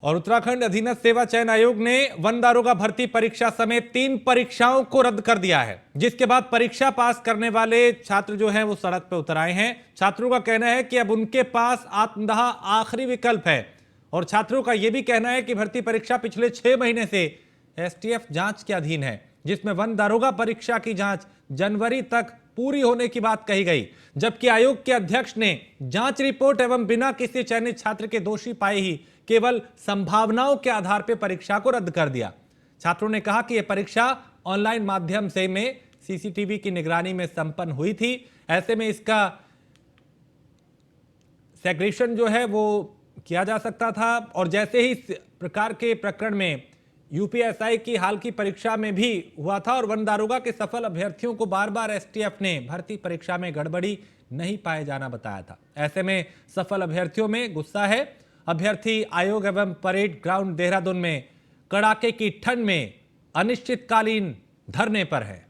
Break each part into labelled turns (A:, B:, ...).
A: और उत्तराखंड अधीनस्थ सेवा चयन आयोग ने वन दारोगा भर्ती परीक्षा समेत 3 परीक्षाओं को रद्द कर दिया है, जिसके बाद परीक्षा पास करने वाले छात्र जो हैं वो सड़क पर उतर आए हैं। छात्रों का कहना है कि अब उनके पास आत्मदाह आखिरी विकल्प है और छात्रों का यह भी कहना है कि भर्ती परीक्षा पिछले 6 महीने से एसटीएफ जांच के अधीन है, जिसमें वन दारोगा परीक्षा की जांच जनवरी तक पूरी होने की बात कही गई, जबकि आयोग के अध्यक्ष ने जांच रिपोर्ट एवं बिना किसी चयनित छात्र के दोषी पाए ही केवल संभावनाओं के आधार पर परीक्षा को रद्द कर दिया। छात्रों ने कहा कि यह परीक्षा ऑनलाइन माध्यम से में सीसीटीवी की निगरानी में संपन्न हुई थी। ऐसे में इसका सेग्रेगेशन जो है वो किया जा सकता था और जैसे ही इस प्रकार के प्रकरण में यूपीएसआई की हाल की परीक्षा में भी हुआ था और वन दारोगा के सफल अभ्यर्थियों को बार बार एसटीएफ ने भर्ती परीक्षा में गड़बड़ी नहीं पाए जाना बताया था। ऐसे में सफल अभ्यर्थियों में गुस्सा है। अभ्यर्थी आयोग एवं परेड ग्राउंड देहरादून में कड़ाके की ठंड में अनिश्चितकालीन धरने पर है।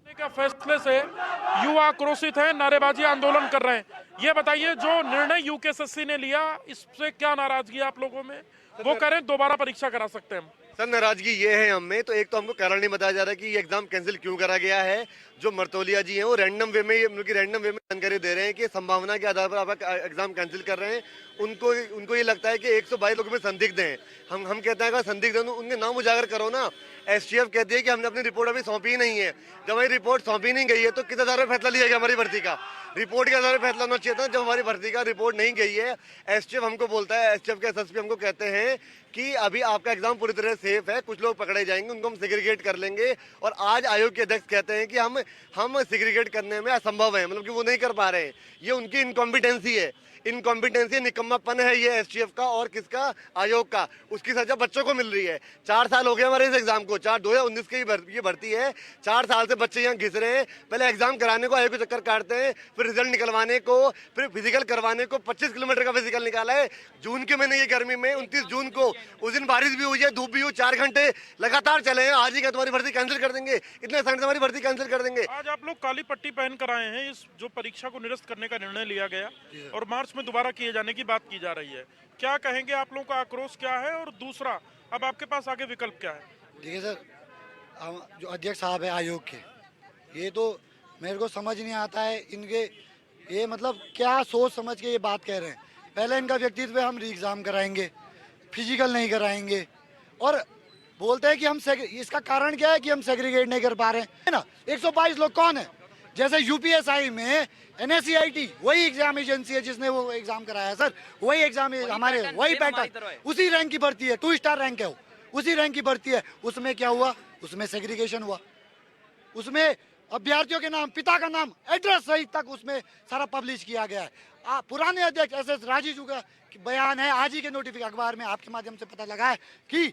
B: के फैसले से युवा आक्रोशित हैं, नारेबाजी आंदोलन कर रहे हैं। ये बताइए, जो निर्णय यूकेएसएससी ने लिया, इससे क्या नाराजगी है आप लोगों में? वो कह रहे हैं दोबारा परीक्षा करा सकते हैं हम।
C: सर, नाराजगी ये है हमें, तो एक तो हमको कारण नहीं बताया जा रहा कि ये एग्जाम कैंसिल क्यों करा गया है। जो मर्तोलिया जी हैं वो रैंडम वे में जानकारी दे रहे हैं कि संभावना के आधार पर आपका एग्जाम कैंसिल कर रहे हैं। उनको ये लगता है कि 122 लोगों में संदिग्ध हैं। हम कहते हैं अगर संदिग्ध हैं तो उनके नाम उजागर करो ना। एसटीएफ कहती है कि हमने अपनी रिपोर्ट अभी सौंपी नहीं है। जब हमारी रिपोर्ट सौंपी नहीं गई है तो किस आधार पर फैसला लिया गया हमारी भर्ती का? रिपोर्ट के आधार पर फैसला होना चाहिए था। जब हमारी भर्ती का रिपोर्ट नहीं गई है, एसटीएफ हमको बोलता है, एसटीएफ के एसएसपी हमको कहते हैं कि अभी आपका एग्जाम पूरी तरह सेफ है, कुछ लोग पकड़े जाएंगे, उनको हम सेग्रीगेट कर लेंगे। और आज आयोग के अध्यक्ष कहते हैं कि हम सेग्रीगेट करने में असंभव है, मतलब कि वो नहीं कर पा रहे हैं। ये उनकी इनकॉम्पिटेंसी है, निकम्मापन है ये एसटीएफ का और किसका? आयोग का। उसकी सजा बच्चों को मिल रही है। 4 साल हो गए हमारे इस एग्जाम को। 2019 की ये भर्ती है। 4 साल से बच्चे यहाँ घिस रहे हैं। पहले एग्जाम कराने को आयोग के चक्कर काटते हैं, फिर रिजल्ट निकलवाने को, फिर फिजिकल करवाने को 25 किलोमीटर का फिजिकल निकाला है। जून के महीने की गर्मी में 29 जून को, उस दिन बारिश भी हुई है, धूप भी हुई, 4 घंटे लगातार चले हैं। आज ही क्या तुम्हारी भर्ती कैंसिल कर देंगे? इतने आसानी से हमारी भर्ती कैंसिल कर देंगे?
B: आज आप लोग काली पट्टी पहन कर आए हैं। इस जो परीक्षा को निरस्त करने का निर्णय लिया गया और मार्च में दोबारा किए जाने की बात की जा रही है, क्या कहेंगे? आप लोगों का आक्रोश क्या है और दूसरा अब आपके पास आगे विकल्प क्या है?
D: देखिए सर, जो अध्यक्ष साहब है आयोग के, ये तो मेरे को समझ नहीं आता है इनके, ये मतलब क्या सोच समझ के ये बात कह रहे हैं। पहले इनका व्यक्तित्व हम री एग्जाम कराएंगे, फिजिकल नहीं कराएंगे और बोलते हैं कि हम इसका कारण क्या है कि हम सेग्रीगेट नहीं कर पा रहे हैं ना। 122 लोग कौन है? जैसे यूपीएसआई में एनएससीआईटी वही एग्जाम एजेंसी है जिसने वो एग्जाम कराया सर, वही एग्जाम हमारे वही पैटर्न, उसी रैंक की भर्ती है, 2 स्टार रैंक है वो, उसी रैंक की भर्ती है। उसमें क्या हुआ? उसमें सेग्रीगेशन हुआ। उसमें अभ्यर्थियों के नाम, पिता का नाम, एड्रेस सहित तक उसमें सारा पब्लिश किया गया है। पुराने अध्यक्ष एसएस राजीव का बयान है, आज ही के नोटिफिकेशन अखबार में आपके माध्यम से पता लगा है कि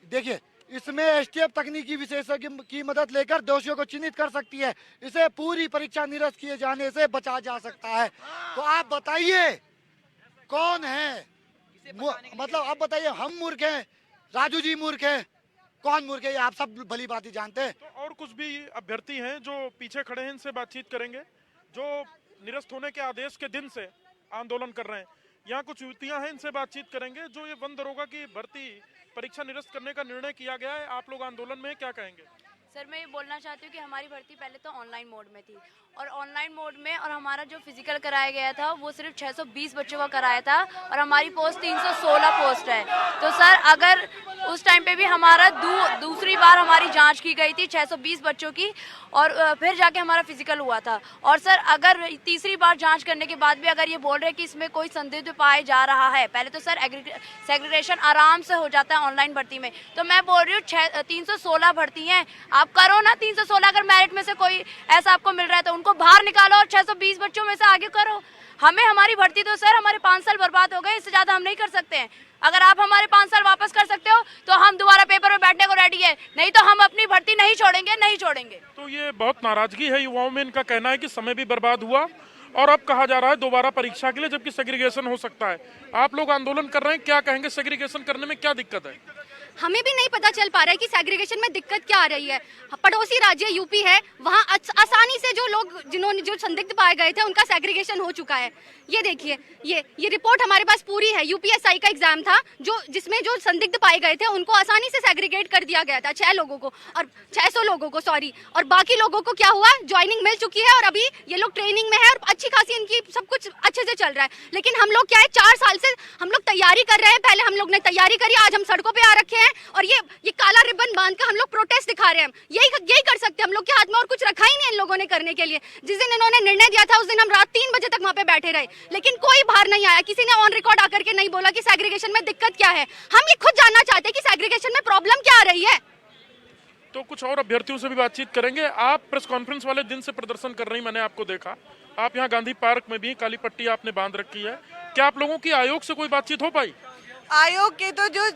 D: देखिए इसमें एसटीएफ तकनीकी विशेषज्ञ की मदद लेकर दोषियों को चिन्हित कर सकती है। इसे पूरी परीक्षा निरस्त किए जाने से बचा जा सकता है। तो आप बताइए कौन है? मतलब आप बताइए, हम मूर्ख हैं, राजू जी मूर्ख हैं, कौन मूर्ख है? आप सब भली भांति जानते हैं।
B: तो और कुछ भी अभ्यर्थी हैं जो पीछे खड़े हैं, इनसे बातचीत करेंगे, जो निरस्त होने के आदेश के दिन से आंदोलन कर रहे हैं। यहाँ कुछ युवतियां हैं, इनसे बातचीत करेंगे। जो ये वन दारोगा की भर्ती परीक्षा निरस्त करने का निर्णय किया गया है, आप लोग आंदोलन में क्या कहेंगे?
E: सर, मैं ये बोलना चाहती हूँ कि हमारी भर्ती पहले तो ऑनलाइन मोड में थी और ऑनलाइन मोड में और हमारा जो फिजिकल कराया गया था वो सिर्फ 620 बच्चों का कराया था और हमारी पोस्ट 316 पोस्ट है। तो सर, अगर उस टाइम पे भी हमारा दूसरी बार हमारी जांच की गई थी 620 बच्चों की और फिर जाके हमारा फिजिकल हुआ था। और सर, अगर तीसरी बार जांच करने के बाद भी अगर ये बोल रहे हैं कि इसमें कोई संदिग्ध पाया जा रहा है, पहले तो सर सेग्रीगेशन आराम से हो जाता है ऑनलाइन भर्ती में। तो मैं बोल रही हूँ 316 भर्ती हैं, आप करो ना 316। अगर मेरिट में से कोई ऐसा आपको मिल रहा है तो उनको बाहर निकालो और 620 बच्चों में से आगे करो। हमें हमारी भर्ती तो सर हमारे 5 साल बर्बाद हो गए, इससे ज्यादा हम नहीं कर सकते हैं। अगर आप हमारे 5 साल वापस कर सकते हो तो हम दोबारा पेपर में बैठने को रेडी है, नहीं तो हम अपनी भर्ती नहीं छोड़ेंगे।
B: तो ये बहुत नाराजगी है युवाओं में। इनका कहना है कि समय भी बर्बाद हुआ और अब कहा जा रहा है दोबारा परीक्षा के लिए, जबकि सेग्रीगेशन हो सकता है। आप लोग आंदोलन कर रहे हैं, क्या कहेंगे? सेग्रीगेशन करने में क्या दिक्कत है?
F: हमें भी नहीं पता चल पा रहा है कि सेग्रीगेशन में दिक्कत क्या आ रही है। पड़ोसी राज्य यूपी है, वहाँ आसानी से जो लोग जिन्होंने जो संदिग्ध पाए गए थे उनका सेग्रीगेशन हो चुका है। ये देखिए, ये रिपोर्ट हमारे पास पूरी है। यूपीएसआई का एग्जाम था जिसमें जो संदिग्ध पाए गए थे उनको आसानी से सेग्रीगेट कर दिया गया था, 6 लोगों को और 600 लोगों को, सॉरी, और बाकी लोगों को क्या हुआ, ज्वाइनिंग मिल चुकी है और अभी ये लोग ट्रेनिंग में है और अच्छी खासी इनकी सब कुछ अच्छे से चल रहा है। लेकिन हम लोग क्या है, 4 साल से हम लोग तैयारी कर रहे हैं। पहले हम लोग ने तैयारी करी, आज हम सड़कों पे आ रखे हैं और ये काला रिबन बांध कर हम लोग प्रोटेस्ट दिखा रहे हैं। यही कर सकते हैं, हम लोग के हाथ में और कुछ रखा ही नहीं इन लोगों ने करने के लिए। जिस दिन इन्होंने निर्णय दिया था उस दिन हम रात 3 बजे तक वहाँ पे बैठे रहे, लेकिन कोई बाहर नहीं आया, किसी ने ऑन रिकॉर्ड आकर के नहीं बोला कि सेग्रीगेशन में दिक्कत क्या है। हम ये खुद जानना चाहते हैं कि सेग्रीगेशन में प्रॉब्लम क्या आ रही है।
B: तो कुछ और अभ्यर्थियों से भी बातचीत करेंगे। आप प्रेस कॉन्फ्रेंस वाले दिन से प्रदर्शन कर रही, मैंने आपको देखा। आप यहाँ गांधी पार्क में भी काली पट्टी आपने बांध रखी है। क्या आप लोगों की आयोग से कोई बातचीत हो पाई?
G: आयोग के तो जो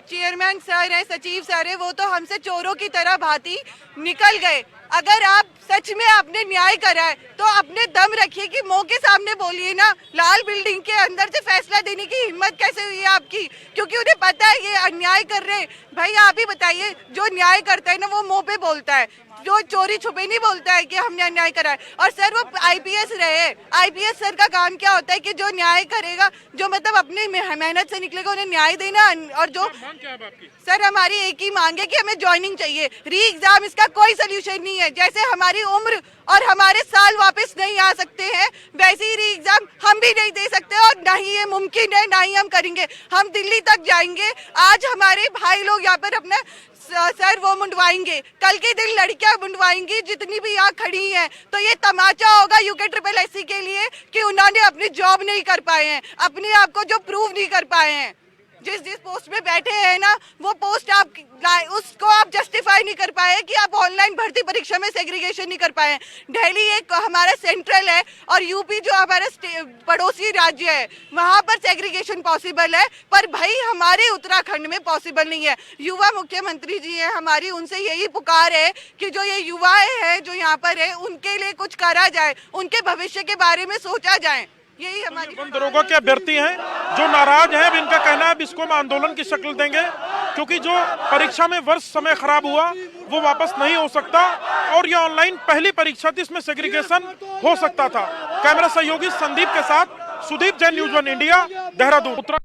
G: चेयरमैन सर है, सचिव सर है, वो तो हमसे चोरों की तरह भांति निकल गए। अगर आप सच में आपने न्याय करा है तो अपने दम रखिए कि मुंह के सामने बोलिए ना। लाल बिल्डिंग के अंदर से फैसला देने की हिम्मत कैसे हुई है आपकी? क्योंकि उन्हें पता है ये अन्याय कर रहे हैं। भाई आप ही बताइए, जो न्याय करता है ना वो मुंह पे बोलता है, जो चोरी छुपे नहीं बोलता है कि हमने अन्याय करा है। और सर वो आईपीएस रहे, आईपीएस सर का काम क्या होता है कि जो न्याय करेगा, जो मतलब अपनी मेहनत से निकलेगा, उन्हें न्याय देना। और जो
B: मांग क्या है आपकी?
G: सर हमारी एक ही मांग है कि हमें ज्वाइनिंग चाहिए। री एग्जाम इसका कोई सोल्यूशन नहीं है। जैसे हमारी उम्र और हमारे साल वापस नहीं आ सकते हैं, वैसे ही री एग्जाम हम भी नहीं दे सकते और ना ही ये मुमकिन है, ना ही हम करेंगे। हम दिल्ली तक जाएंगे। आज हमारे भाई लोग यहाँ पर अपना सर वो मुंडवाएंगे, कल के दिन लड़कियां मुंडवाएंगी जितनी भी यहाँ खड़ी हैं। तो ये तमाचा होगा यूके ट्रिपल एससी के लिए कि उन्होंने अपनी जॉब नहीं कर पाए हैं, अपने आप को जो प्रूव नहीं कर पाए हैं। जिस पोस्ट में बैठे हैं ना, वो पोस्ट उसको आप जस्टिफाई नहीं कर पाए कि आप ऑनलाइन भर्ती परीक्षा में सेग्रीगेशन नहीं कर पाए। दिल्ली एक हमारा सेंट्रल है और यूपी जो हमारा पड़ोसी राज्य है, वहां पर सेग्रीगेशन पॉसिबल है, पर भाई हमारे उत्तराखंड में पॉसिबल नहीं है। युवा मुख्यमंत्री जी हैं हमारी, उनसे यही पुकार है कि जो ये युवाएं हैं जो यहाँ पर है, उनके लिए कुछ करा जाए, उनके भविष्य के बारे में सोचा जाए। यही हमारी
B: वन दरोगा के अभ्यर्थी हैं जो नाराज हैं। अब इनका कहना है अब इसको हम आंदोलन की शक्ल देंगे, क्योंकि जो परीक्षा में वर्ष समय खराब हुआ वो वापस नहीं हो सकता और ये ऑनलाइन पहली परीक्षा थी, इसमें सेग्रीगेशन हो सकता था। कैमरा सहयोगी संदीप के साथ सुदीप जैन, न्यूज़ 1 इंडिया, देहरादून।